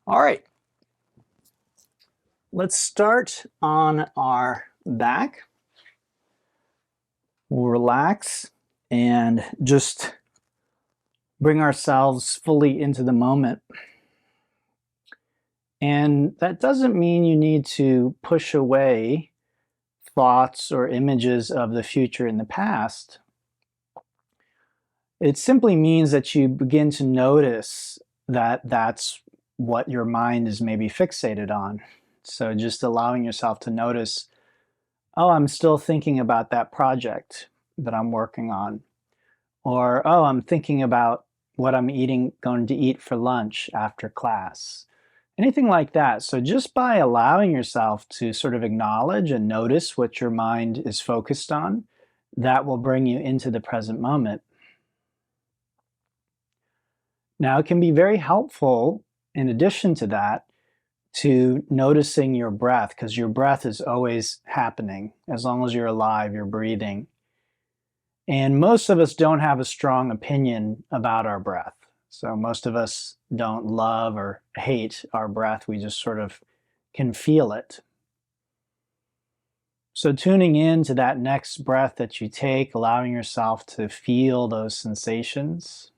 All right, let's start on our back. We'll relax and just bring ourselves fully into the moment. And that doesn't mean you need to push away thoughts or images of the future and the past. It simply means that you begin to notice that that's what your mind is maybe fixated on. So just allowing yourself to notice, oh, I'm still thinking about that project that I'm working on. Or, oh, I'm thinking about what I'm going to eat for lunch after class. Anything like that. So just by allowing yourself to sort of acknowledge and notice what your mind is focused on, that will bring you into the present moment. Now, it can be very helpful, in addition to that, to noticing your breath, because your breath is always happening. As long as you're alive, you're breathing. And most of us don't have a strong opinion about our breath. So most of us don't love or hate our breath. We just sort of can feel it. So tuning in to that next breath that you take, allowing yourself to feel those sensations.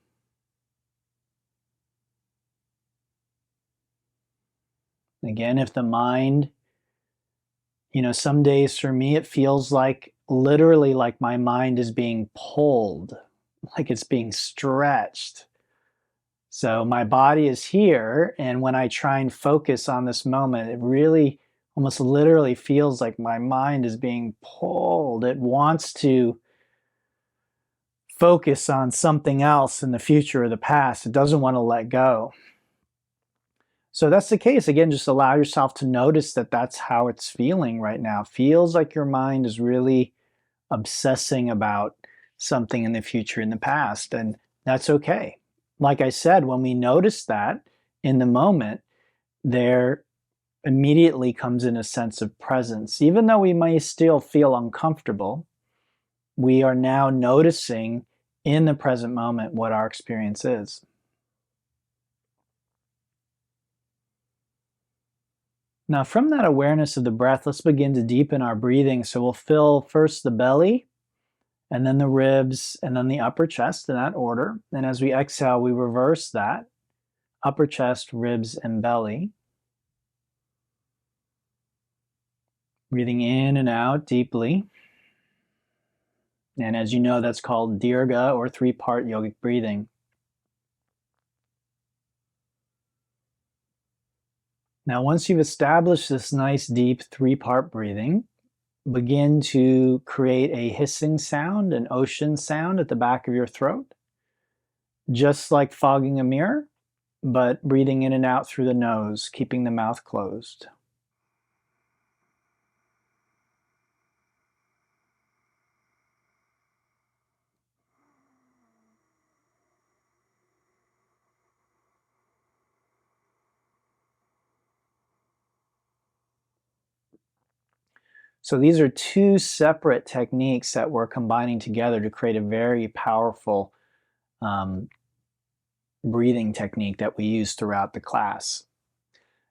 Again, if the mind, some days for me, it feels like literally like my mind is being pulled, like it's being stretched. So my body is here, and when I try and focus on this moment, it really almost literally feels like my mind is being pulled. It wants to focus on something else in the future or the past. It doesn't want to let go. So that's the case. Again, just allow yourself to notice that that's how it's feeling right now. It feels like your mind is really obsessing about something in the future, in the past, and that's okay. Like I said, when we notice that in the moment, there immediately comes in a sense of presence. Even though we may still feel uncomfortable, we are now noticing in the present moment what our experience is. Now, from that awareness of the breath, let's begin to deepen our breathing. So we'll fill first the belly, and then the ribs, and then the upper chest in that order. And as we exhale, we reverse that. Upper chest, ribs, and belly. Breathing in and out deeply. And as you know, that's called Dirga, or three-part yogic breathing. Now, once you've established this nice deep three-part breathing, begin to create a hissing sound, an ocean sound at the back of your throat, just like fogging a mirror, but breathing in and out through the nose, keeping the mouth closed. So these are two separate techniques that we're combining together to create a very powerful breathing technique that we use throughout the class.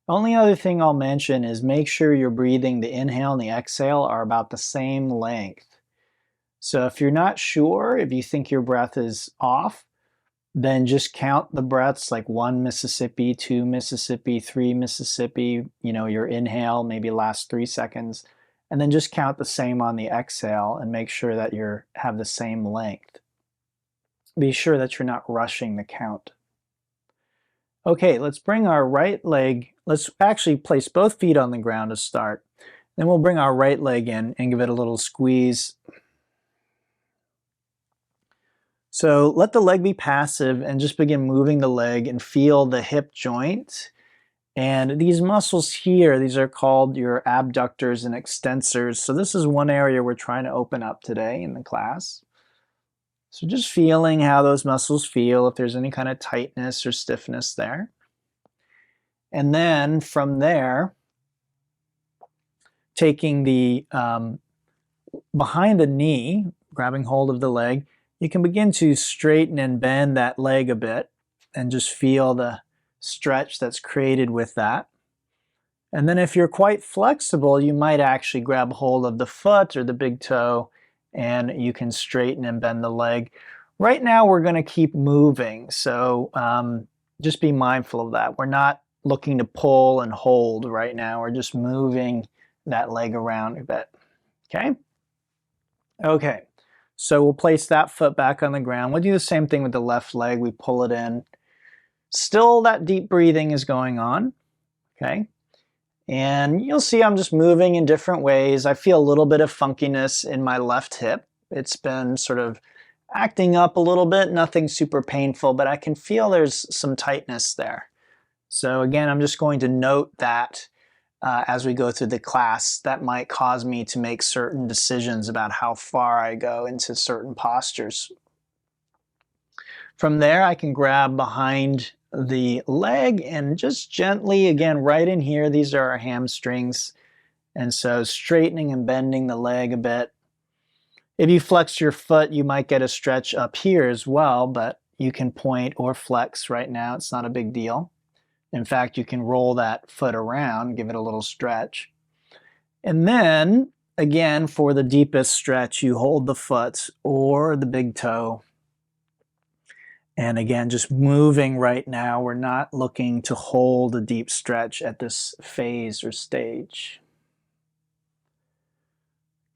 Only other thing I'll mention is make sure you're breathing, the inhale and the exhale are about the same length. So if you're not sure, if you think your breath is off, then just count the breaths, like 1 Mississippi, 2 Mississippi, 3 Mississippi, your inhale maybe lasts 3 seconds, and then just count the same on the exhale and make sure that you have the same length. Be sure that you're not rushing the count. Okay, let's bring our right leg, let's actually place both feet on the ground to start. Then we'll bring our right leg in and give it a little squeeze. So let the leg be passive and just begin moving the leg and feel the hip joint. And these muscles here, these are called your abductors and extensors. So this is one area we're trying to open up today in the class. So just feeling how those muscles feel, if there's any kind of tightness or stiffness there. And then from there, taking the behind the knee, grabbing hold of the leg, you can begin to straighten and bend that leg a bit and just feel the stretch that's created with that. And then if you're quite flexible, you might actually grab hold of the foot or the big toe and you can straighten and bend the leg. Right now we're going to keep moving, so just be mindful of that. We're not looking to pull and hold right now. We're just moving that leg around a bit. Okay? Okay, so we'll place that foot back on the ground. We'll do the same thing with the left leg. We pull it in. Still that deep breathing is going on. Okay? And you'll see I'm just moving in different ways. I feel a little bit of funkiness in my left hip. It's been sort of acting up a little bit, nothing super painful, but I can feel there's some tightness there. So again, I'm just going to note that as we go through the class. That might cause me to make certain decisions about how far I go into certain postures. From there, I can grab behind the leg and just gently, again, right in here, these are our hamstrings. And so straightening and bending the leg a bit. If you flex your foot, you might get a stretch up here as well, but you can point or flex right now. It's not a big deal. In fact, you can roll that foot around, give it a little stretch. And then, again, for the deepest stretch, you hold the foot or the big toe. And again, just moving right now. We're not looking to hold a deep stretch at this phase or stage.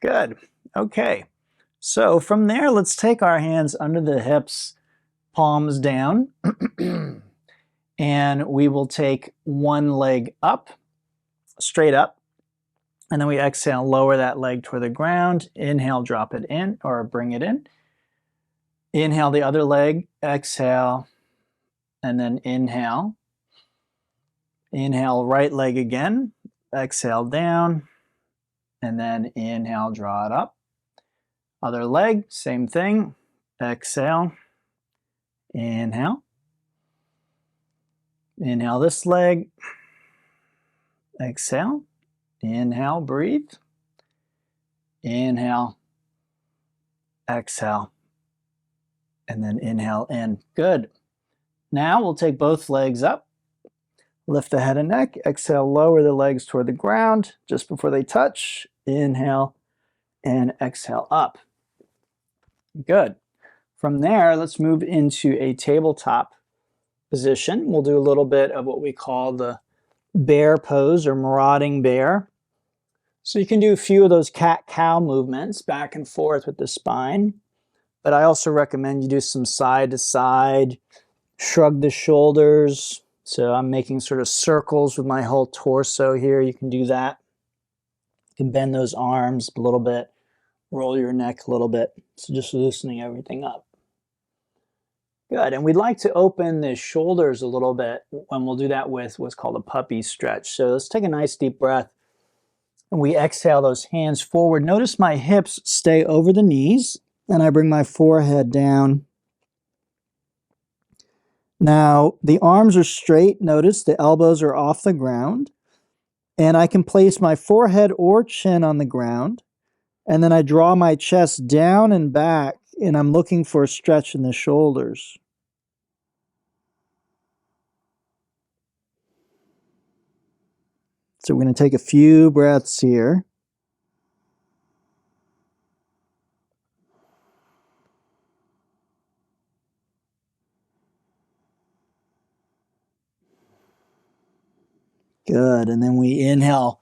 Good. Okay. So from there, let's take our hands under the hips, palms down. And we will take one leg up, straight up. And then we exhale, lower that leg toward the ground. Inhale, drop it in or bring it in. Inhale the other leg, exhale, and then inhale. Inhale, right leg again, exhale down, and then inhale, draw it up. Other leg, same thing, exhale, inhale. Inhale this leg, exhale, inhale, breathe, inhale, exhale, and then inhale in. Good. Now we'll take both legs up, lift the head and neck, exhale, lower the legs toward the ground just before they touch, inhale, and exhale up. Good. From there, let's move into a tabletop position. We'll do a little bit of what we call the bear pose or marauding bear. So you can do a few of those cat-cow movements back and forth with the spine, but I also recommend you do some side to side, shrug the shoulders. So I'm making sort of circles with my whole torso here. You can do that. You can bend those arms a little bit, roll your neck a little bit. So just loosening everything up. Good, and we'd like to open the shoulders a little bit, and we'll do that with what's called a puppy stretch. So let's take a nice deep breath, and we exhale those hands forward. Notice my hips stay over the knees, and I bring my forehead down. Now, the arms are straight. Notice the elbows are off the ground, and I can place my forehead or chin on the ground, and then I draw my chest down and back, and I'm looking for a stretch in the shoulders. So we're going to take a few breaths here. Good, and then we inhale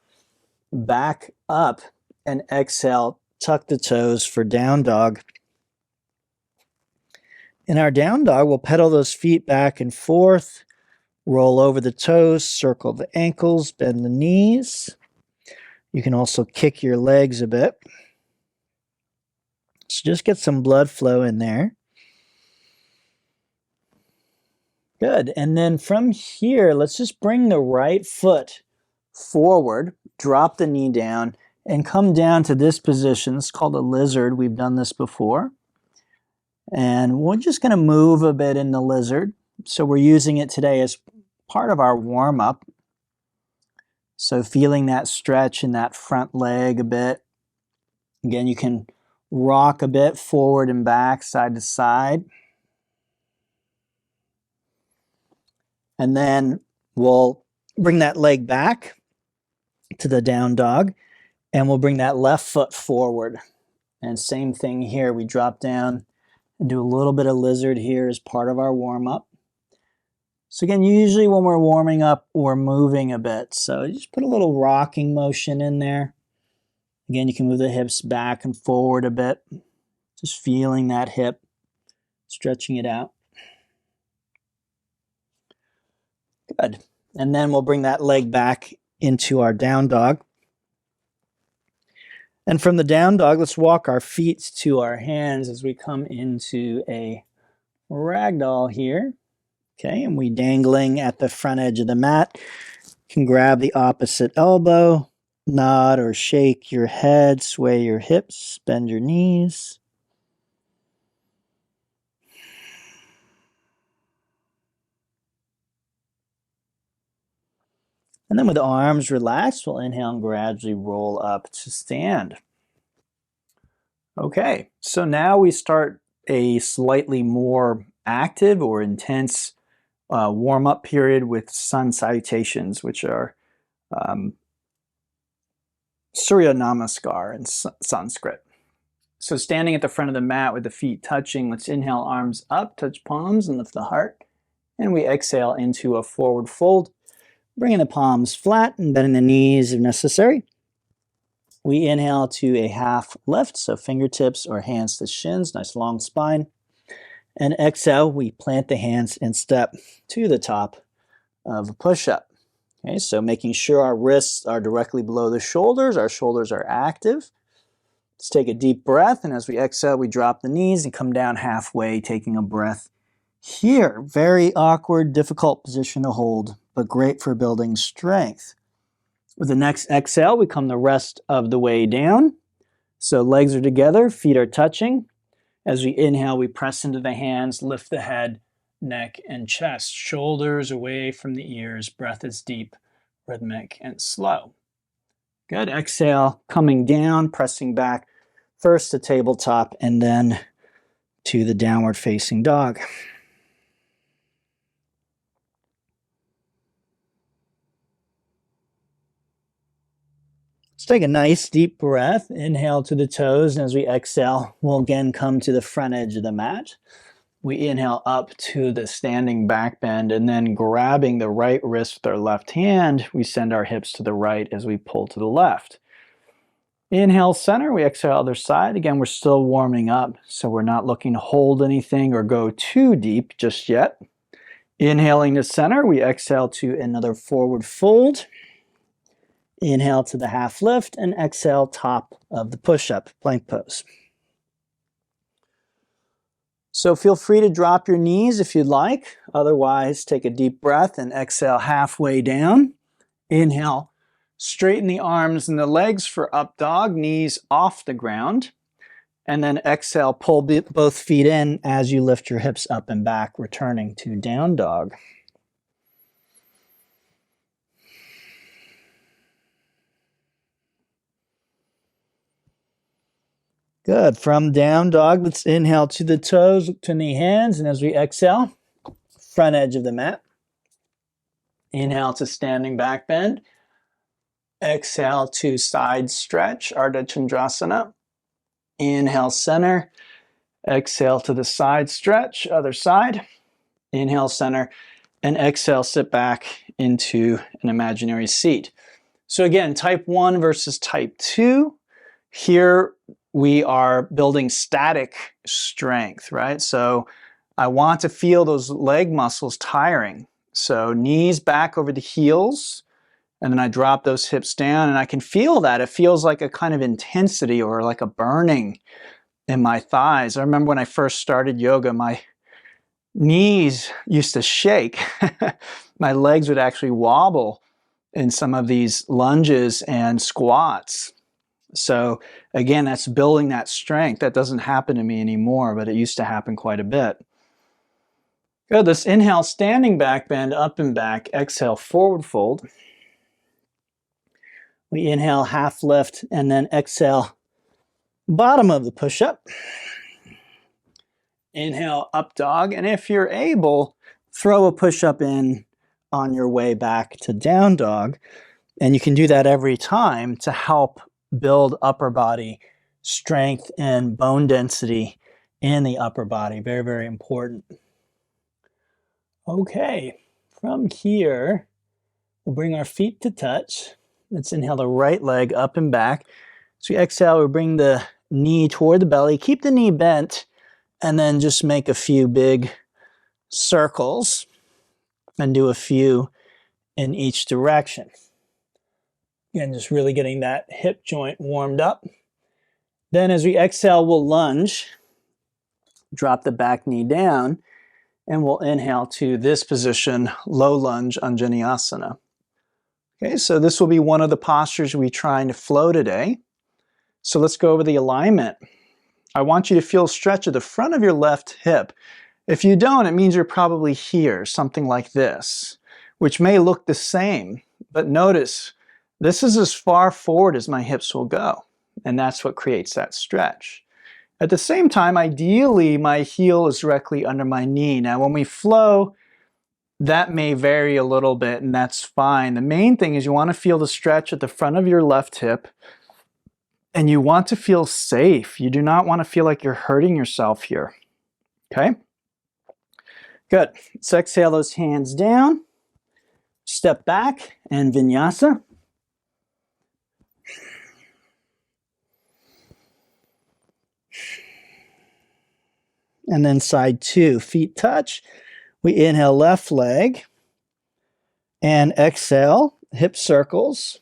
back up and exhale, tuck the toes for down dog. In our down dog, we'll pedal those feet back and forth, roll over the toes, circle the ankles, bend the knees. You can also kick your legs a bit. So just get some blood flow in there. Good, and then from here, let's just bring the right foot forward, drop the knee down, and come down to this position. It's called a lizard. We've done this before. And we're just going to move a bit in the lizard. So we're using it today as part of our warm-up. So feeling that stretch in that front leg a bit. Again, you can rock a bit forward and back, side to side. And then We'll bring that leg back to the down dog, and we'll bring that left foot forward. And same thing here, we drop down and do a little bit of lizard here as part of our warm-up. So again, usually when we're warming up, we're moving a bit. So just put a little rocking motion in there. Again, you can move the hips back and forward a bit. Just feeling that hip, stretching it out. Good. And then we'll bring that leg back into our down dog. And from the down dog, let's walk our feet to our hands as we come into a ragdoll here. Okay, and we dangling at the front edge of the mat. You can grab the opposite elbow, nod or shake your head, sway your hips, bend your knees. And then with the arms relaxed, we'll inhale and gradually roll up to stand. Okay, so now we start a slightly more active or intense warm-up period with sun salutations, which are Surya Namaskar in Sanskrit. So standing at the front of the mat with the feet touching, let's inhale, arms up, touch palms and lift the heart. And we exhale into a forward fold, bringing the palms flat and bending the knees if necessary. We inhale to a half lift, so fingertips or hands to shins, nice long spine. And exhale, we plant the hands and step to the top of a push-up. Okay, so making sure our wrists are directly below the shoulders, our shoulders are active. Let's take a deep breath, and as we exhale, we drop the knees and come down halfway, taking a breath here. Very awkward, difficult position to hold, but great for building strength. With the next exhale, we come the rest of the way down. So legs are together, feet are touching. As we inhale, we press into the hands, lift the head, neck, and chest. Shoulders away from the ears. Breath is deep, rhythmic, and slow. Good. Exhale, coming down, pressing back first to tabletop and then to the downward facing dog. Let's take a nice deep breath. Inhale to the toes, and as we exhale, we'll again come to the front edge of the mat. We inhale up to the standing back bend, and then grabbing the right wrist with our left hand, we send our hips to the right as we pull to the left. Inhale center, we exhale other side. Again, we're still warming up, so we're not looking to hold anything or go too deep just yet. Inhaling to center, we exhale to another forward fold. Inhale to the half lift and exhale top of the push-up, plank pose. So feel free to drop your knees if you'd like. Otherwise, take a deep breath and exhale halfway down. Inhale, straighten the arms and the legs for up dog, knees off the ground. And then exhale, pull both feet in as you lift your hips up and back, returning to down dog. Good. From down dog, let's inhale to the toes, to the hands, and as we exhale, front edge of the mat. Inhale to standing back bend. Exhale to side stretch, Ardha Chandrasana. Inhale center. Exhale to the side stretch, other side. Inhale center, and exhale, sit back into an imaginary seat. So again, type 1 versus type 2. Here we are building static strength, right? So I want to feel those leg muscles tiring. So knees back over the heels, and then I drop those hips down, and I can feel that. It feels like a kind of intensity or like a burning in my thighs. I remember when I first started yoga, my knees used to shake. My legs would actually wobble in some of these lunges and squats. So again, that's building that strength. That doesn't happen to me anymore, but it used to happen quite a bit. Good. Let's inhale, standing back bend, up and back. Exhale, forward fold. We inhale, half lift, and then exhale, bottom of the push-up. Inhale, up dog. And if you're able, throw a push-up in on your way back to down dog. And you can do that every time to help build upper body strength and bone density in the upper body. Very, very important. Okay, from here, we'll bring our feet to touch. Let's inhale the right leg up and back. So we exhale, we bring the knee toward the belly. Keep the knee bent, and then just make a few big circles and do a few in each direction. Again, just really getting that hip joint warmed up. Then as we exhale, we'll lunge, drop the back knee down, and we'll inhale to this position, low lunge Anjaneyasana. Okay, so this will be one of the postures we trying to flow today. So let's go over the alignment. I want you to feel a stretch at the front of your left hip. If you don't, it means you're probably here, something like this, which may look the same, but notice this is as far forward as my hips will go, and that's what creates that stretch. At the same time, ideally, my heel is directly under my knee. Now, when we flow, that may vary a little bit, and that's fine. The main thing is you want to feel the stretch at the front of your left hip, and you want to feel safe. You do not want to feel like you're hurting yourself here. Okay? Good. Let's exhale those hands down. Step back and vinyasa. And then side two, feet touch. We inhale left leg and exhale, hip circles.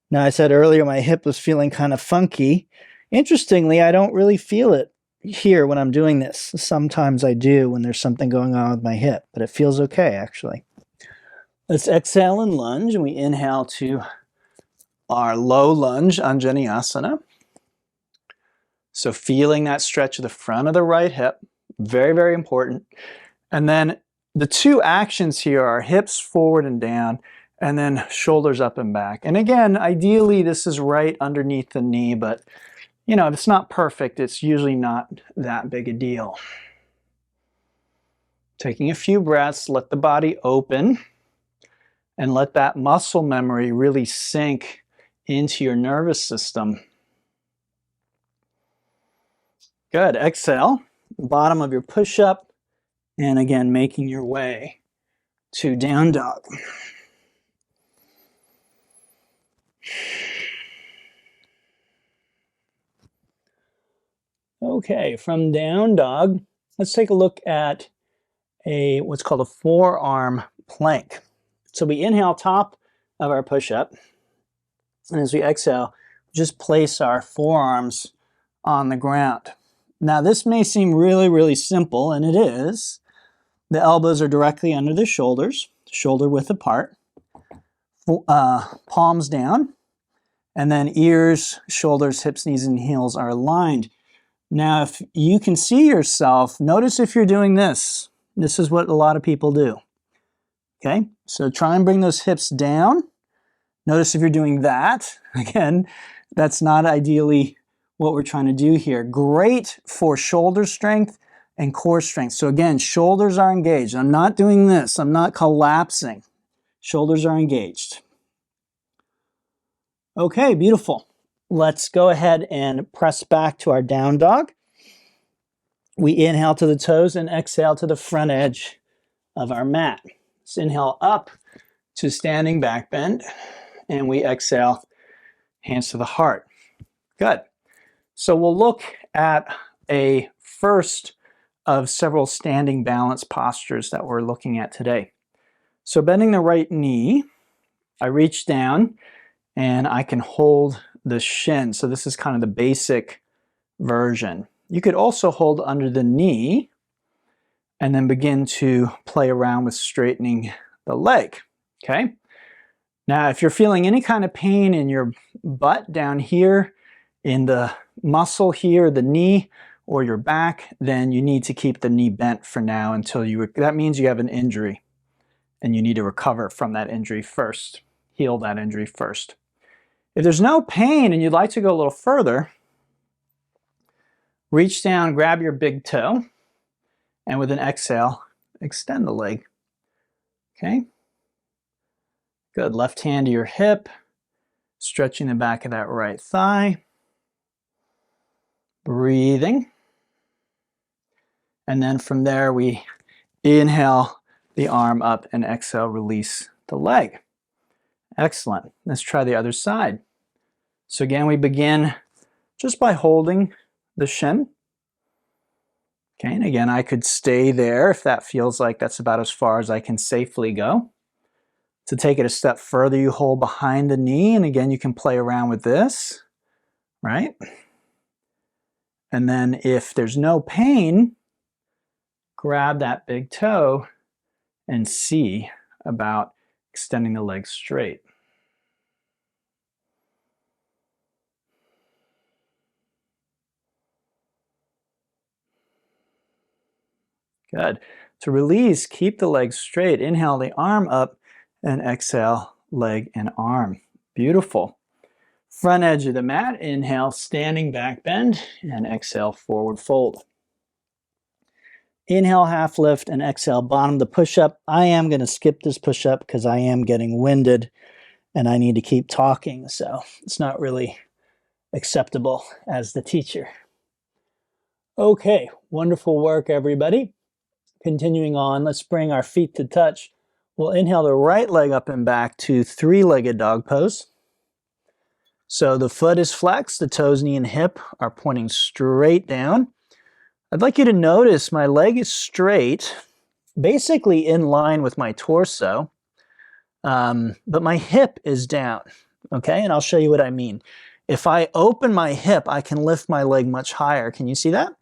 Now I said earlier my hip was feeling kind of funky. Interestingly, I don't really feel it here when I'm doing this. Sometimes I do when there's something going on with my hip, but it feels okay actually. Let's exhale and lunge, and we inhale to our low lunge Anjaneyasana. So feeling that stretch of the front of the right hip, very, very important. And then the two actions here are hips forward and down, and then shoulders up and back. And again, ideally this is right underneath the knee, but you know, if it's not perfect, it's usually not that big a deal. Taking a few breaths, let the body open, and let that muscle memory really sink into your nervous system. Good. Exhale, bottom of your push-up, and again, making your way to down dog. Okay, from down dog, let's take a look at what's called a forearm plank. So we inhale top of our push-up, and as we exhale, just place our forearms on the ground. Now this may seem really, really simple, and it is. The elbows are directly under the shoulders, shoulder width apart, palms down, and then ears, shoulders, hips, knees, and heels are aligned. Now if you can see yourself, notice if you're doing this. This is what a lot of people do. Okay, so try and bring those hips down. Notice if you're doing that. Again, that's not ideally what we're trying to do here. Great for shoulder strength and core strength. So again, shoulders are engaged. I'm not doing this. I'm not collapsing. Shoulders are engaged. Okay, beautiful. Let's go ahead and press back to our down dog. We inhale to the toes and exhale to the front edge of our mat. Let's inhale up to standing back bend, and we exhale, hands to the heart. Good. So we'll look at a first of several standing balance postures that we're looking at today. So bending the right knee, I reach down and I can hold the shin. So this is kind of the basic version. You could also hold under the knee and then begin to play around with straightening the leg. Okay. Now, if you're feeling any kind of pain in your butt down here, in the muscle here, the knee, or your back, then you need to keep the knee bent for now until that means you have an injury and you need to recover from that injury first, heal that injury first. If there's no pain and you'd like to go a little further, reach down, grab your big toe, and with an exhale, extend the leg. Okay. Good. Left hand to your hip, stretching the back of that right thigh. Breathing. And then from there, we inhale the arm up and exhale, release the leg. Excellent. Let's try the other side. So again, we begin just by holding the shin. Okay, and again, I could stay there if that feels like that's about as far as I can safely go. To take it a step further, you hold behind the knee, and again, you can play around with this, right? And then if there's no pain, grab that big toe and see about extending the leg straight. Good. To release, keep the leg straight. Inhale the arm up and exhale, leg and arm. Beautiful. Front edge of the mat, inhale, standing back bend, and exhale, forward fold. Inhale, half lift, and exhale, bottom the push-up. I am going to skip this push-up because I am getting winded and I need to keep talking, so it's not really acceptable as the teacher. Okay, wonderful work, everybody. Continuing on, let's bring our feet to touch. We'll inhale the right leg up and back to three-legged dog pose. So the foot is flexed, the toes, knee, and hip are pointing straight down. I'd like you to notice my leg is straight, basically in line with my torso, but my hip is down, okay? And I'll show you what I mean. If I open my hip, I can lift my leg much higher. Can you see that?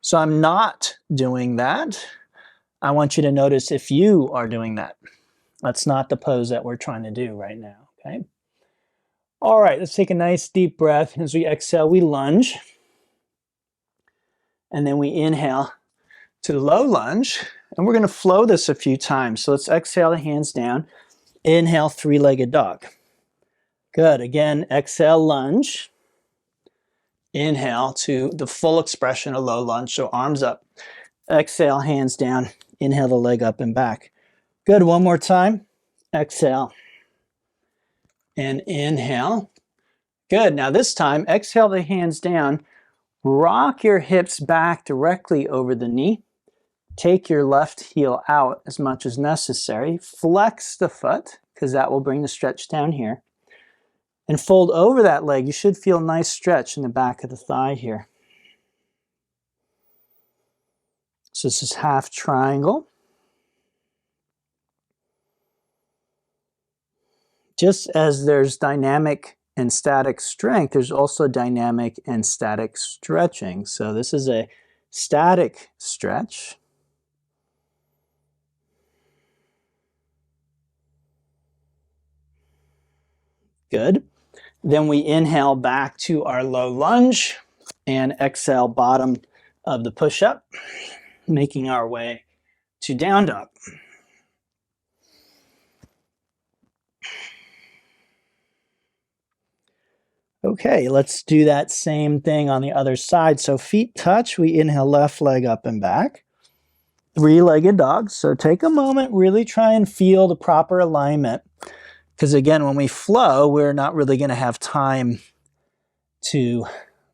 So I'm not doing that. I want you to notice if you are doing that. That's not the pose that we're trying to do right now, okay? All right, let's take a nice deep breath. As we exhale, we lunge. And then we inhale to the low lunge. And we're going to flow this a few times. So let's exhale the hands down. Inhale, three-legged dog. Good. Again, exhale, lunge. Inhale to the full expression of low lunge, so arms up. Exhale, hands down. Inhale the leg up and back. Good. One more time. Exhale. And inhale. Good. Now this time, exhale the hands down. Rock your hips back directly over the knee. Take your left heel out as much as necessary. Flex the foot, because that will bring the stretch down here. And fold over that leg. You should feel a nice stretch in the back of the thigh here. So this is half triangle. Just as there's dynamic and static strength, there's also dynamic and static stretching. So this is a static stretch. Good. Then we inhale back to our low lunge and exhale bottom of the push-up, making our way to down dog. Okay, let's do that same thing on the other side. So feet touch, we inhale left leg up and back. Three-legged dog. So take a moment, really try and feel the proper alignment. Because again, when we flow, we're not really going to have time to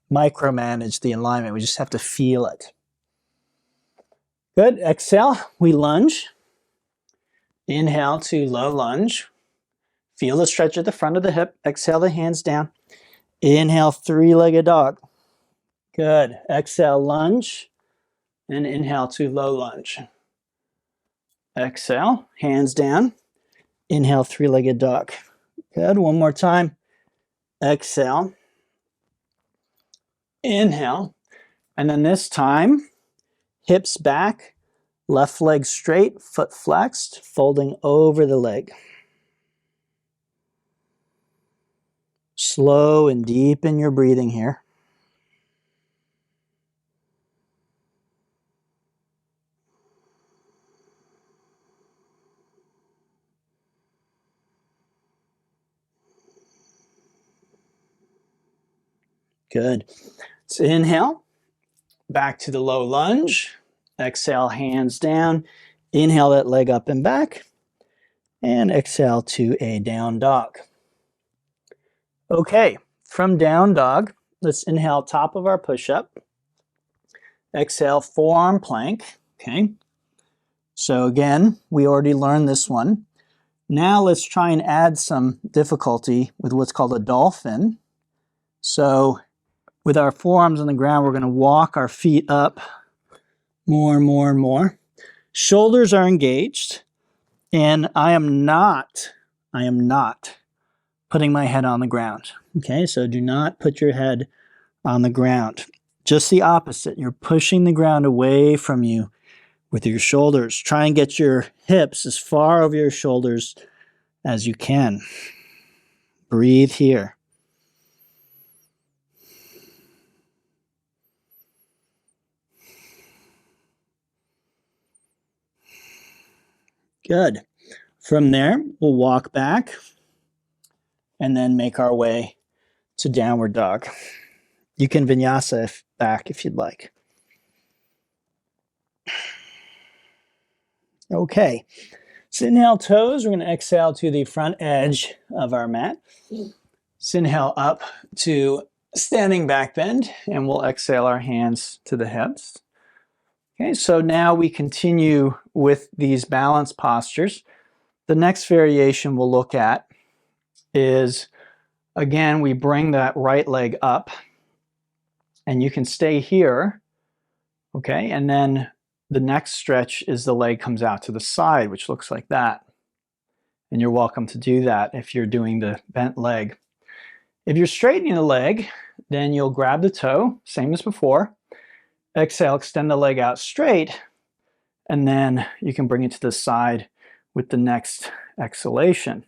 micromanage the alignment. We just have to feel it. Good. Exhale, we lunge. Inhale to low lunge. Feel the stretch at the front of the hip. Exhale the hands down. Inhale, three-legged dog. Good. Exhale, lunge. And inhale to low lunge. Exhale, hands down. Inhale, three-legged dog. Good. One more time. Exhale. Inhale. And then this time, hips back, left leg straight, foot flexed, folding over the leg. Slow and deep in your breathing here. Good. So inhale, back to the low lunge. Exhale, hands down. Inhale that leg up and back, and exhale to a down dog. Okay, from down dog, let's inhale top of our push-up. Exhale, forearm plank, okay? So again, we already learned this one. Now let's try and add some difficulty with what's called a dolphin. So with our forearms on the ground, we're going to walk our feet up more and more and more. Shoulders are engaged, and I am not putting my head on the ground. Okay, so do not put your head on the ground. Just the opposite. You're pushing the ground away from you with your shoulders. Try and get your hips as far over your shoulders as you can. Breathe here. Good. From there, we'll walk back and then make our way to downward dog. You can vinyasa back if you'd like. Okay. So inhale toes. We're going to exhale to the front edge of our mat. So inhale up to standing back bend, and we'll exhale our hands to the hips. Okay, so now we continue with these balance postures. The next variation we'll look at is, again, we bring that right leg up, and you can stay here, okay? And then the next stretch is the leg comes out to the side, which looks like that. And you're welcome to do that if you're doing the bent leg. If you're straightening the leg, then you'll grab the toe, same as before. Exhale, extend the leg out straight, and then you can bring it to the side with the next exhalation.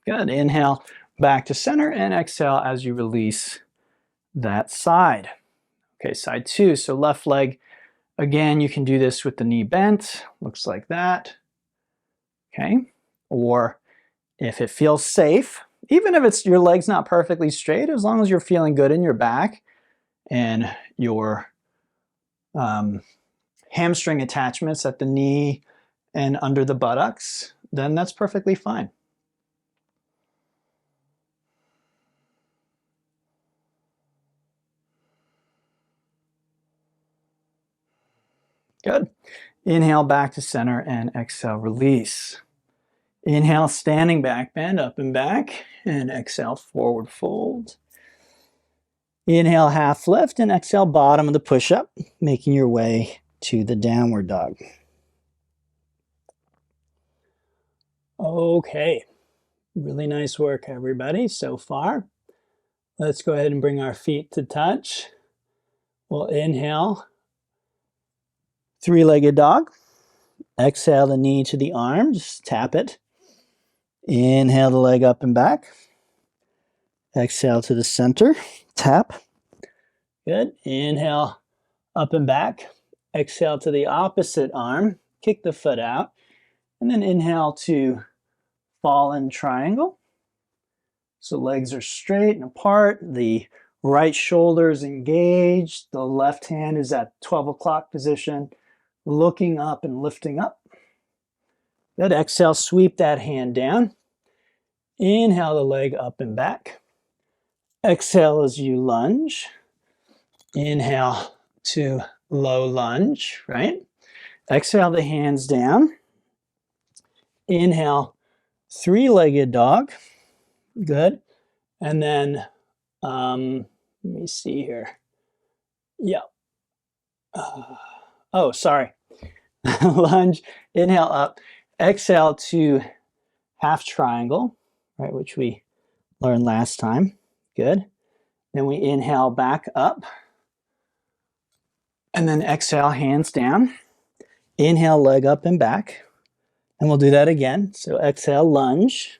Good. Inhale back to center and exhale as you release that side. Okay, side two. So left leg, again, you can do this with the knee bent. Looks like that. Okay. Or if it feels safe, even if it's your leg's not perfectly straight, as long as you're feeling good in your back and your hamstring attachments at the knee and under the buttocks, then that's perfectly fine. Good. Inhale back to center and exhale, release. Inhale, standing back bend, up and back, and exhale, forward fold. Inhale, half lift, and exhale, bottom of the push-up, making your way to the downward dog. Okay, really nice work, everybody, so far. Let's go ahead and bring our feet to touch. We'll inhale, three-legged dog. Exhale the knee to the arm, just tap it. Inhale the leg up and back. Exhale to the center, tap. Good. Inhale up and back. Exhale to the opposite arm, kick the foot out. And then inhale to fallen triangle. So legs are straight and apart. The right shoulder is engaged. The left hand is at 12 o'clock position, looking up and lifting up. Good. Exhale, sweep that hand down. Inhale the leg up and back. Exhale as you lunge. Inhale to low lunge, right? Exhale the hands down. Inhale, three-legged dog. Good. And then, let me see here. Yeah. Oh, sorry. Lunge, inhale up. Exhale to half triangle, right, which we learned last time. Good. Then we inhale back up. And then exhale, hands down. Inhale, leg up and back. And we'll do that again. So exhale, lunge.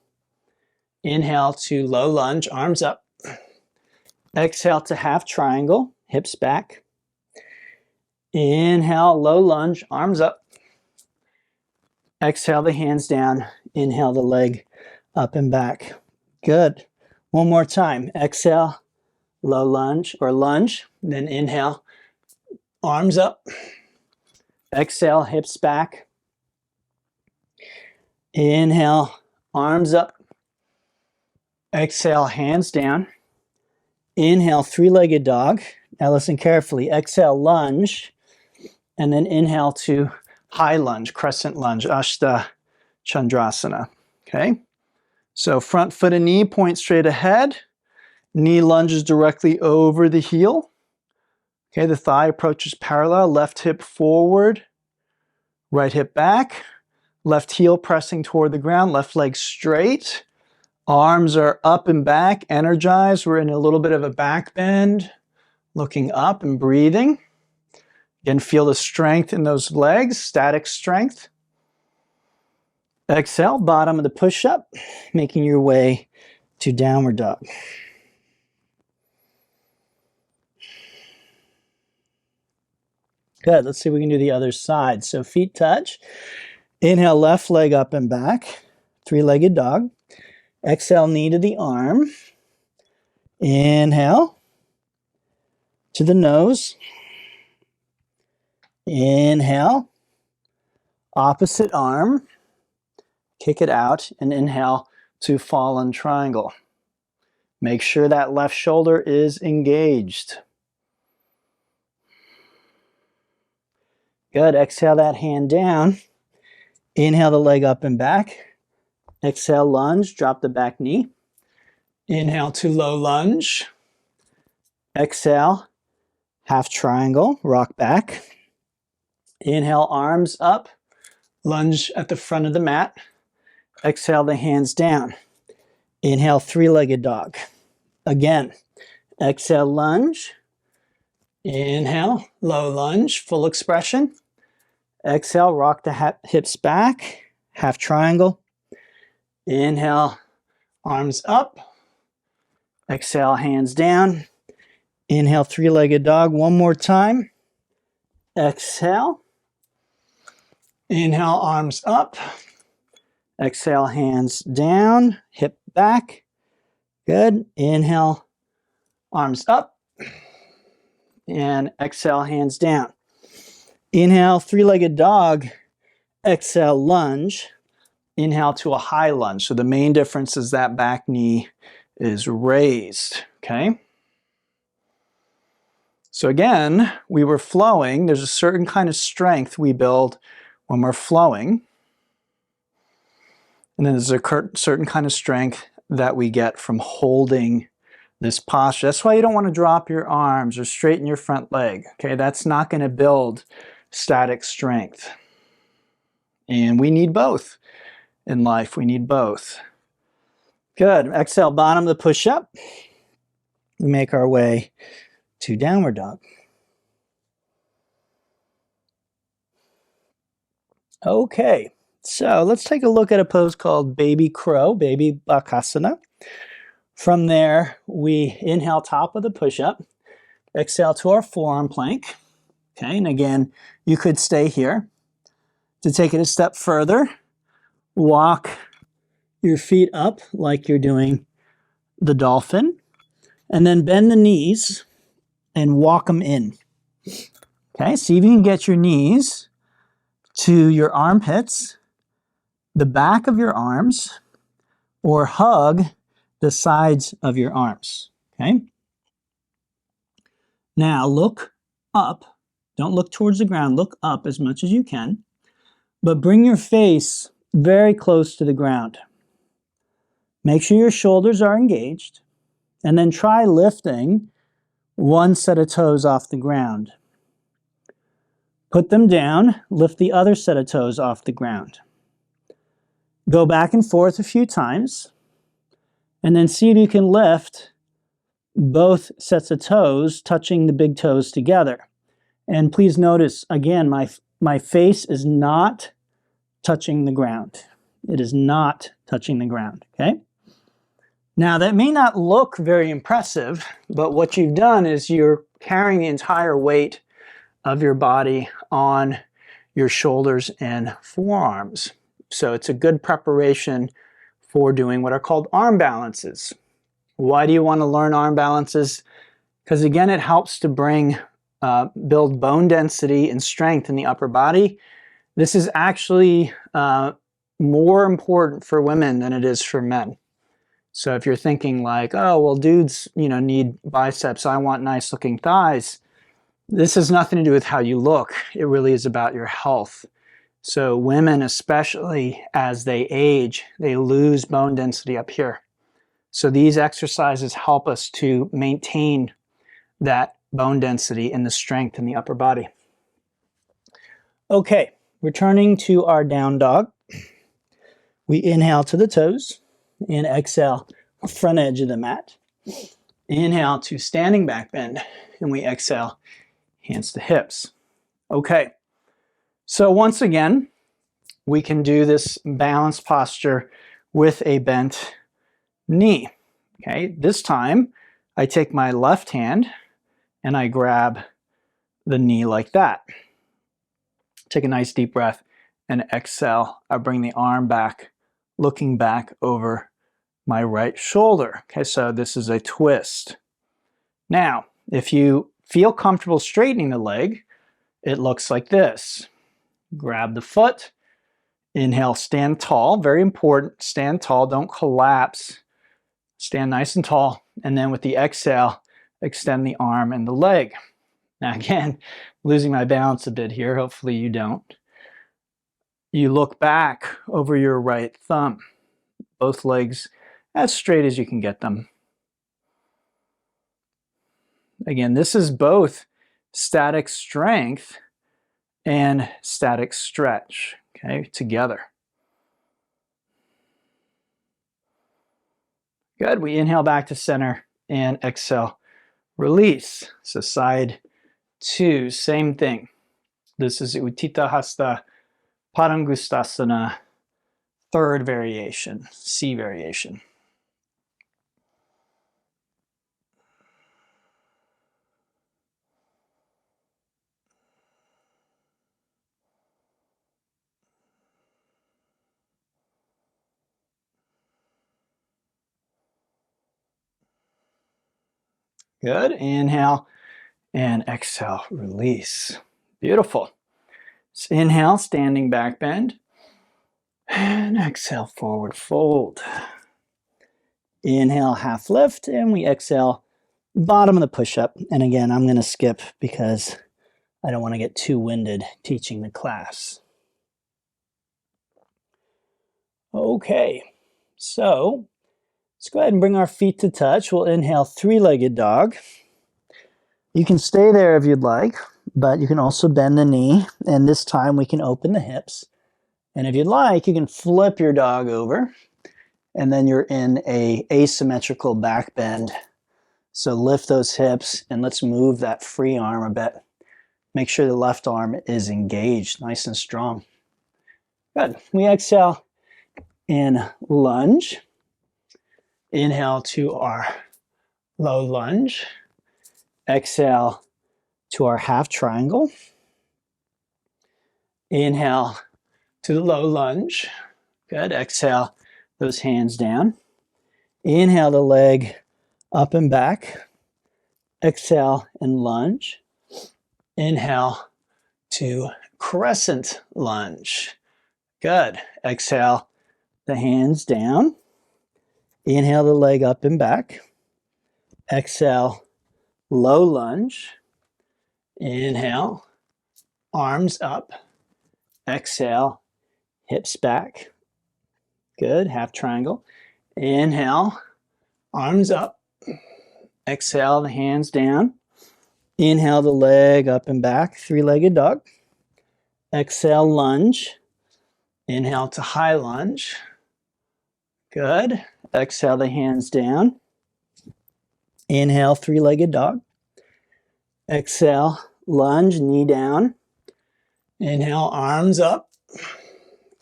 Inhale to low lunge, arms up. Exhale to half triangle, hips back. Inhale, low lunge, arms up. Exhale the hands down. Inhale the leg up and back. Good. One more time. Exhale, low lunge or lunge. Then inhale, arms up. Exhale, hips back. Inhale, arms up. Exhale, hands down. Inhale, three-legged dog. Now listen carefully. Exhale, lunge. And then inhale to high lunge, crescent lunge, Ashta Chandrasana. Okay? So front foot and knee point straight ahead. Knee lunges directly over the heel. Okay, the thigh approaches parallel. Left hip forward. Right hip back. Left heel pressing toward the ground. Left leg straight. Arms are up and back, energized. We're in a little bit of a back bend. Looking up and breathing. Again, feel the strength in those legs, static strength. Exhale, bottom of the push-up, making your way to downward dog. Good, let's see if we can do the other side. So feet touch. Inhale, left leg up and back, three-legged dog. Exhale, knee to the arm. Inhale to the nose. Inhale, opposite arm, kick it out, and inhale to fallen triangle. Make sure that left shoulder is engaged. Good, exhale that hand down. Inhale the leg up and back. Exhale, lunge, drop the back knee. Inhale to low lunge. Exhale, half triangle, rock back. Inhale, arms up, lunge at the front of the mat. Exhale the hands down. Inhale, three-legged dog. Again, exhale, lunge. Inhale, low lunge, full expression. Exhale, rock the hips back, half triangle. Inhale, arms up. Exhale, hands down. Inhale, three-legged dog. One more time. Exhale. Inhale, arms up. Exhale, hands down, hip back. Good. Inhale, arms up. And exhale, hands down. Inhale, three-legged dog. Exhale, lunge. Inhale to a high lunge. So the main difference is that back knee is raised, okay? So again, we were flowing. There's a certain kind of strength we build when we're flowing. And then there's a certain kind of strength that we get from holding this posture. That's why you don't want to drop your arms or straighten your front leg, okay? That's not going to build static strength. And we need both in life. We need both. Good. Exhale, bottom of the push-up. We make our way to downward dog. Okay, so let's take a look at a pose called baby crow, baby bakasana. From there, we inhale top of the push-up, exhale to our forearm plank. Okay, and again, you could stay here. To take it a step further, walk your feet up like you're doing the dolphin, and then bend the knees and walk them in. Okay, see if you can get your knees to your armpits, the back of your arms, or hug the sides of your arms. Okay? Now look up. Don't look towards the ground. Look up as much as you can. But bring your face very close to the ground. Make sure your shoulders are engaged. And then try lifting one set of toes off the ground. Put them down. Lift the other set of toes off the ground. Go back and forth a few times. And then see if you can lift both sets of toes, touching the big toes together. And please notice, again, my face is not touching the ground. It is not touching the ground, okay? Now, that may not look very impressive, but what you've done is you're carrying the entire weight of your body on your shoulders and forearms. So it's a good preparation for doing what are called arm balances. Why do you want to learn arm balances? Because again, it helps to build bone density and strength in the upper body. This is actually more important for women than it is for men. So if you're thinking like, oh, well, dudes, need biceps, I want nice looking thighs. This has nothing to do with how you look. It really is about your health. So women, especially as they age, they lose bone density up here. So these exercises help us to maintain that bone density and the strength in the upper body. Okay, returning to our down dog. We inhale to the toes and exhale front edge of the mat. Inhale to standing back bend, and we exhale hands to hips. Okay, so once again, we can do this balanced posture with a bent knee. Okay, this time I take my left hand and I grab the knee like that. Take a nice deep breath and exhale. I bring the arm back, looking back over my right shoulder. Okay, so this is a twist. Now, if you feel comfortable straightening the leg, it looks like this. Grab the foot, inhale, stand tall, very important, stand tall, don't collapse. Stand nice and tall, and then with the exhale, extend the arm and the leg. Now again, losing my balance a bit here, hopefully you don't. You look back over your right thumb, both legs as straight as you can get them. Again, this is both static strength and static stretch, okay, together. Good, we inhale back to center and exhale, release. So side two, same thing. This is Utthita Hasta Padangustasana, third variation, C variation. Good, inhale and exhale, release. Beautiful. So inhale, standing back bend, and exhale, forward fold. Inhale, half lift, and we exhale, bottom of the push-up. And again, I'm going to skip because I don't want to get too winded teaching the class. Okay, so let's go ahead and bring our feet to touch. We'll inhale, three-legged dog. You can stay there if you'd like, but you can also bend the knee, and this time we can open the hips. And if you'd like, you can flip your dog over, and then you're in a asymmetrical back bend. So lift those hips, and let's move that free arm a bit. Make sure the left arm is engaged, nice and strong. Good. We exhale in lunge. Inhale to our low lunge. Exhale to our half triangle. Inhale to the low lunge. Good. Exhale those hands down. Inhale the leg up and back. Exhale and lunge. Inhale to crescent lunge. Good. Exhale the hands down. Inhale the leg up and back. Exhale, low lunge. Inhale, arms up. Exhale, hips back. Good, half triangle. Inhale, arms up. Exhale, the hands down. Inhale the leg up and back, three-legged dog. Exhale, lunge. Inhale to high lunge. Good. Exhale the hands down. Inhale, three-legged dog. Exhale, lunge, knee down. Inhale, arms up.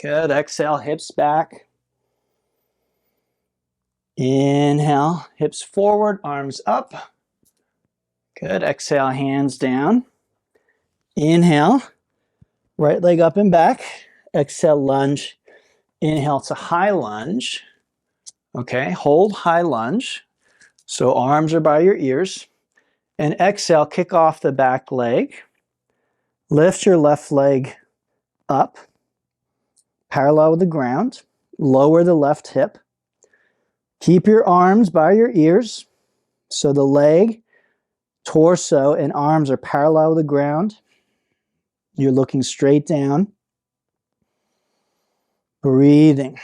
Good. Exhale, hips back. Inhale, hips forward, arms up. Good. Exhale, hands down. Inhale, right leg up and back. Exhale, lunge. Inhale to high lunge. Okay, hold high lunge. So arms are by your ears. And exhale, kick off the back leg. Lift your left leg up, parallel with the ground. Lower the left hip. Keep your arms by your ears. So the leg, torso, and arms are parallel with the ground. You're looking straight down. Breathing.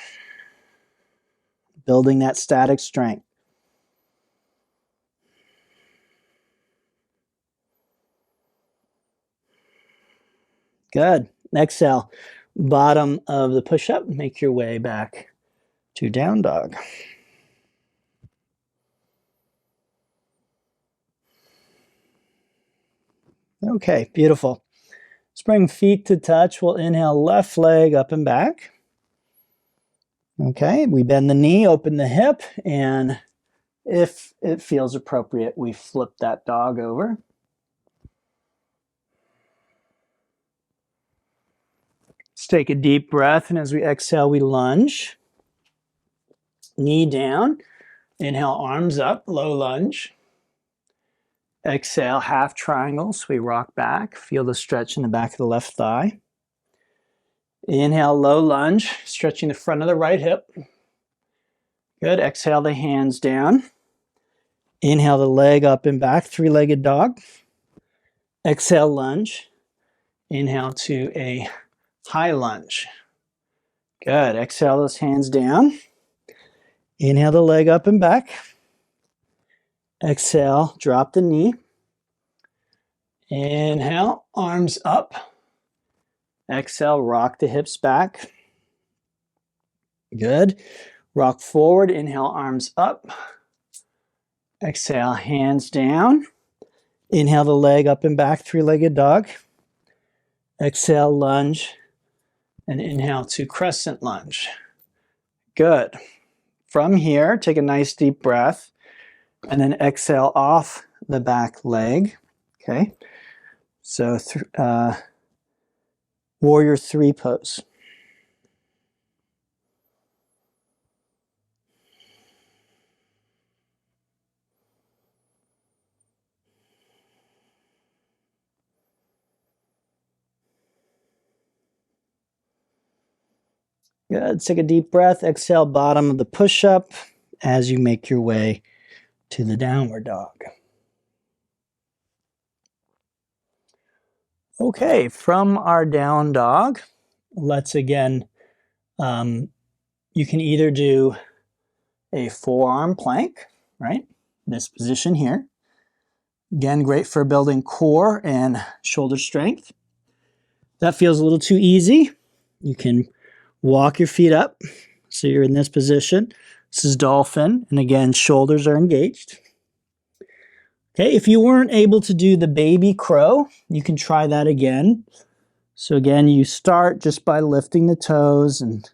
Building that static strength. Good. Exhale. Bottom of the push-up. Make your way back to down dog. Okay, beautiful. Let's bring feet to touch. We'll inhale, left leg up and back. Okay, we bend the knee, open the hip, and if it feels appropriate, we flip that dog over. Let's take a deep breath, and as we exhale, we lunge. Knee down. Inhale, arms up, low lunge. Exhale, half triangle, so we rock back. Feel the stretch in the back of the left thigh. Inhale, low lunge, stretching the front of the right hip. Good. Exhale the hands down. Inhale the leg up and back, three-legged dog. Exhale, lunge. Inhale to a high lunge. Good. Exhale those hands down. Inhale the leg up and back. Exhale, drop the knee. Inhale, arms up. Exhale, rock the hips back. Good. Rock forward, inhale, arms up. Exhale, hands down. Inhale the leg up and back, three-legged dog. Exhale, lunge. And inhale to crescent lunge. Good. From here, take a nice deep breath. And then exhale off the back leg. Okay. So warrior three pose. Good. Take a deep breath. Exhale, bottom of the push-up as you make your way to the downward dog. Okay, from our down dog, let's again, you can either do a forearm plank, right? This position here. Again, great for building core and shoulder strength. That feels a little too easy. You can walk your feet up. So you're in this position. This is dolphin. And again, shoulders are engaged. Okay, if you weren't able to do the baby crow, you can try that again. So again, you start just by lifting the toes and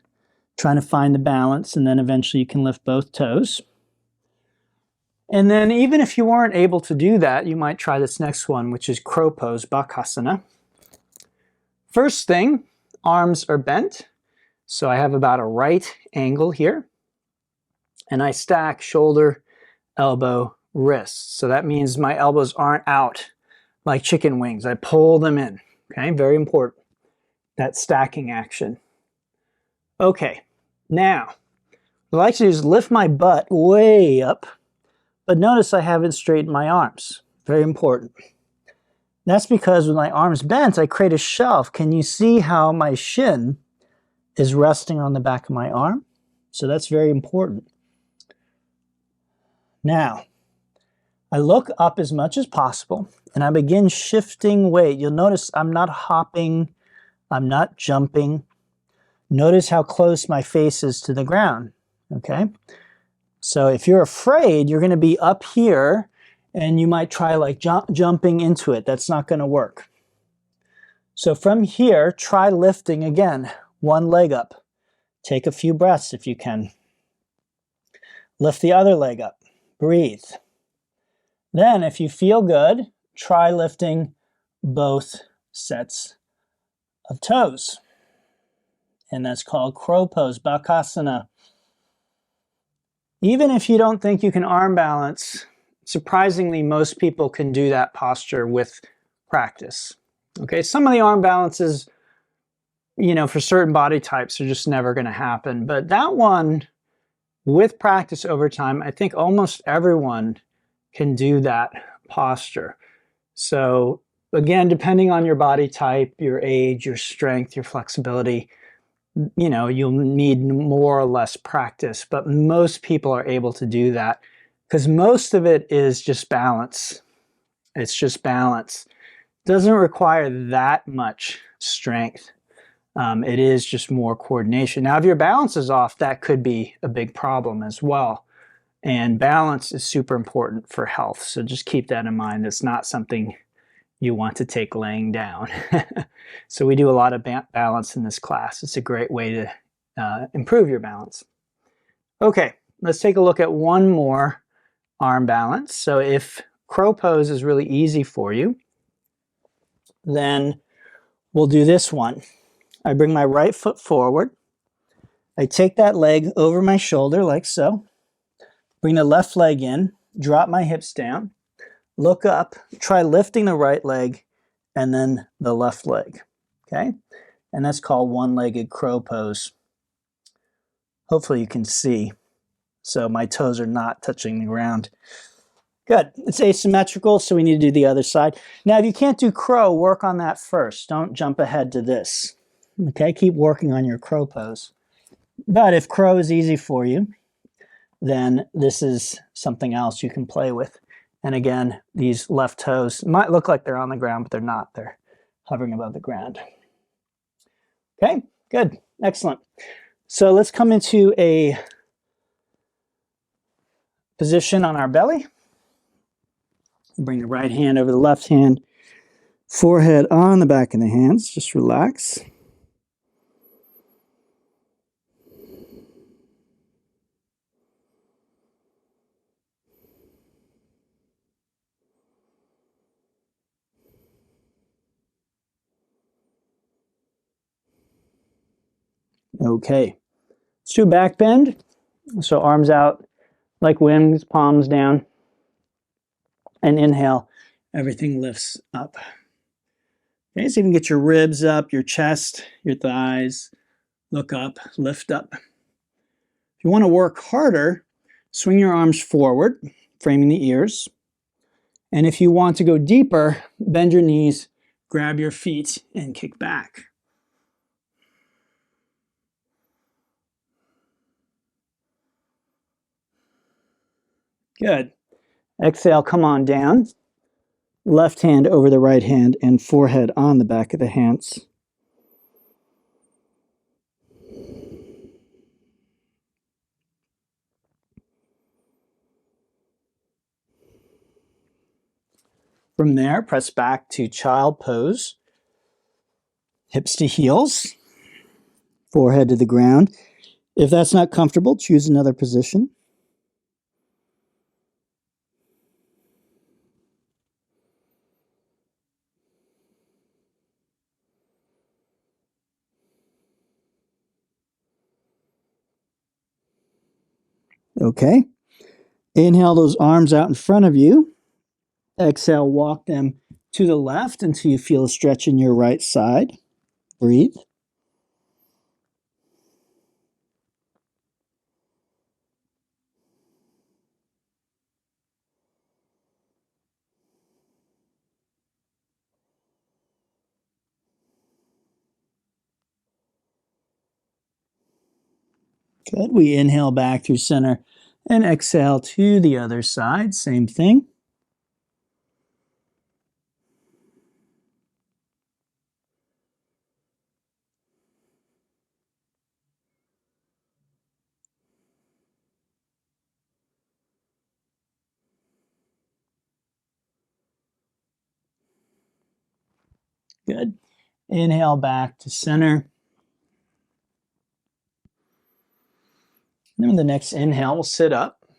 trying to find the balance, and then eventually you can lift both toes. And then even if you weren't able to do that, you might try this next one, which is crow pose, Bakasana. First thing, arms are bent. So I have about a right angle here. And I stack shoulder, elbow, wrist. So that means my elbows aren't out like chicken wings. I pull them in. Okay, very important. That stacking action. Okay, now, what I like to do is lift my butt way up, but notice I haven't straightened my arms. Very important. That's because with my arms bent, I create a shelf. Can you see how my shin is resting on the back of my arm? So that's very important. Now, I look up as much as possible and I begin shifting weight. You'll notice I'm not hopping, I'm not jumping. Notice how close my face is to the ground, okay? So if you're afraid, you're gonna be up here and you might try like jumping into it. That's not gonna work. So from here, try lifting again, one leg up. Take a few breaths if you can. Lift the other leg up, breathe. Then if you feel good, try lifting both sets of toes. And that's called crow pose, Bakasana. Even if you don't think you can arm balance, surprisingly, most people can do that posture with practice. Okay, some of the arm balances, you know, for certain body types are just never going to happen. But that one, with practice over time, I think almost everyone can do that posture. So again, depending on your body type, your age, your strength, your flexibility, you know, you'll need more or less practice, but most people are able to do that because most of it is just balance. It's just balance. It doesn't require that much strength. It is just more coordination. Now, if your balance is off, that could be a big problem as well. And balance is super important for health. So just keep that in mind. It's not something you want to take laying down. So we do a lot of balance in this class. It's a great way to improve your balance. Okay, let's take a look at one more arm balance. So if crow pose is really easy for you, then we'll do this one. I bring my right foot forward. I take that leg over my shoulder like so. Bring the left leg in, drop my hips down, look up, try lifting the right leg and then the left leg, okay? And that's called one-legged crow pose. Hopefully you can see. So my toes are not touching the ground. Good, it's asymmetrical, so we need to do the other side. Now, if you can't do crow, work on that first. Don't jump ahead to this, okay? Keep working on your crow pose. But if crow is easy for you, then this is something else you can play with. And again, these left toes might look like they're on the ground, but they're not. They're hovering above the ground. Okay, good, excellent. So let's come into a position on our belly. Bring the right hand over the left hand, forehead on the back of the hands, just relax. Okay, let's do a back bend. So arms out like wings, palms down. And inhale, everything lifts up. Okay, so you can get your ribs up, your chest, your thighs. Look up, lift up. If you want to work harder, swing your arms forward, framing the ears. And if you want to go deeper, bend your knees, grab your feet, and kick back. Good. Exhale, come on down. Left hand over the right hand and forehead on the back of the hands. From there, press back to child pose. Hips to heels, forehead to the ground. If that's not comfortable, choose another position. Okay. Inhale those arms out in front of you. Exhale, walk them to the left until you feel a stretch in your right side. Breathe. Good. We inhale back through center and exhale to the other side. Same thing. Good. Inhale back to center. And then the next inhale, we'll sit up,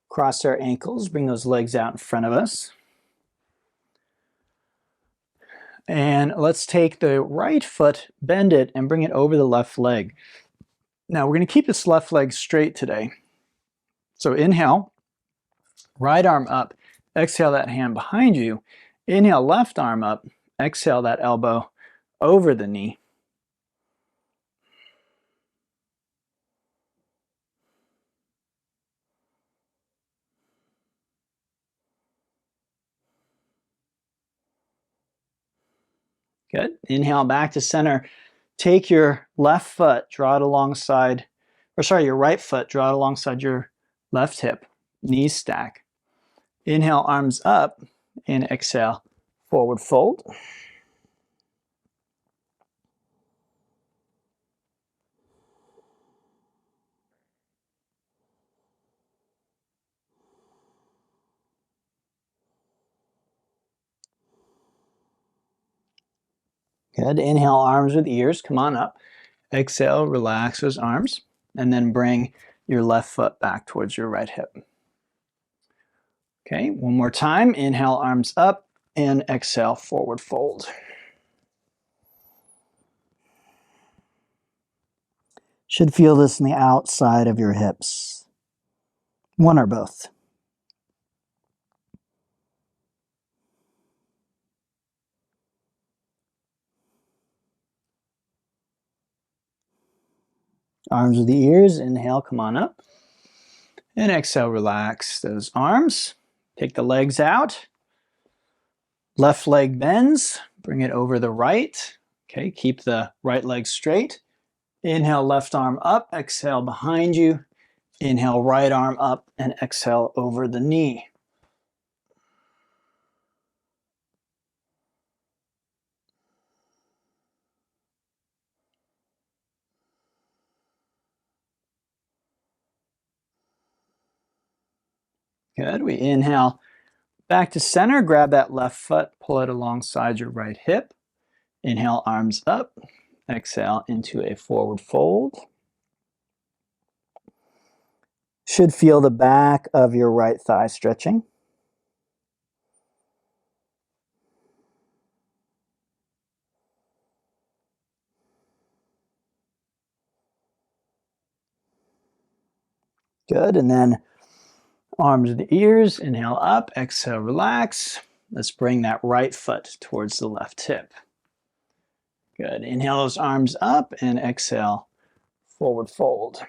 cross our ankles, bring those legs out in front of us. And let's take the right foot, bend it, and bring it over the left leg. Now we're going to keep this left leg straight today. So inhale, right arm up, exhale that hand behind you. Inhale, left arm up, exhale that elbow over the knee. Good. Inhale back to center. Take your left foot, draw it alongside, or sorry, your right foot, draw it alongside your left hip. Knees stack. Inhale, arms up, and exhale, forward fold. Good. Inhale, arms with ears. Come on up. Exhale, relax those arms, and then bring your left foot back towards your right hip. Okay, one more time. Inhale, arms up, and exhale, forward fold. Should feel this in the outside of your hips. One or both. Arms with the ears. Inhale, come on up. And exhale, relax those arms. Take the legs out. Left leg bends. Bring it over the right. Okay, keep the right leg straight. Inhale, left arm up. Exhale, behind you. Inhale, right arm up, and exhale over the knee. Good. We inhale back to center. Grab that left foot, pull it alongside your right hip. Inhale, arms up. Exhale into a forward fold. Should feel the back of your right thigh stretching. Good. And then arms to the ears. Inhale up. Exhale, relax. Let's bring that right foot towards the left hip. Good. Inhale those arms up and exhale, forward fold.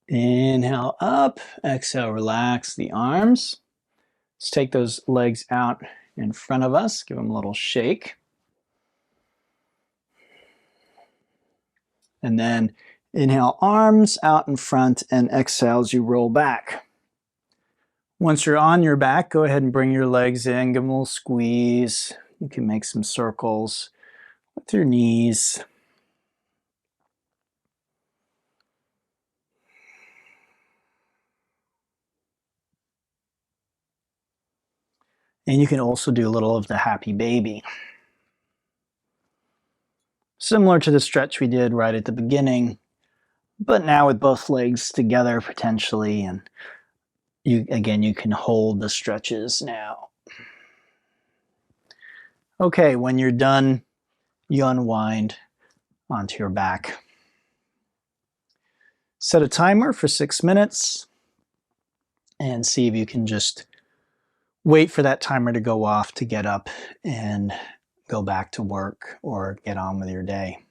Inhale up, exhale, relax the arms. Let's take those legs out in front of us, give them a little shake. And then inhale, arms out in front, and exhale as you roll back. Once you're on your back, go ahead and bring your legs in, give them a little squeeze. You can make some circles with your knees. And you can also do a little of the happy baby. Similar to the stretch we did right at the beginning, but now with both legs together potentially, and you can hold the stretches now. Okay, when you're done, you unwind onto your back. Set a timer for 6 minutes and see if you can just wait for that timer to go off to get up and go back to work or get on with your day.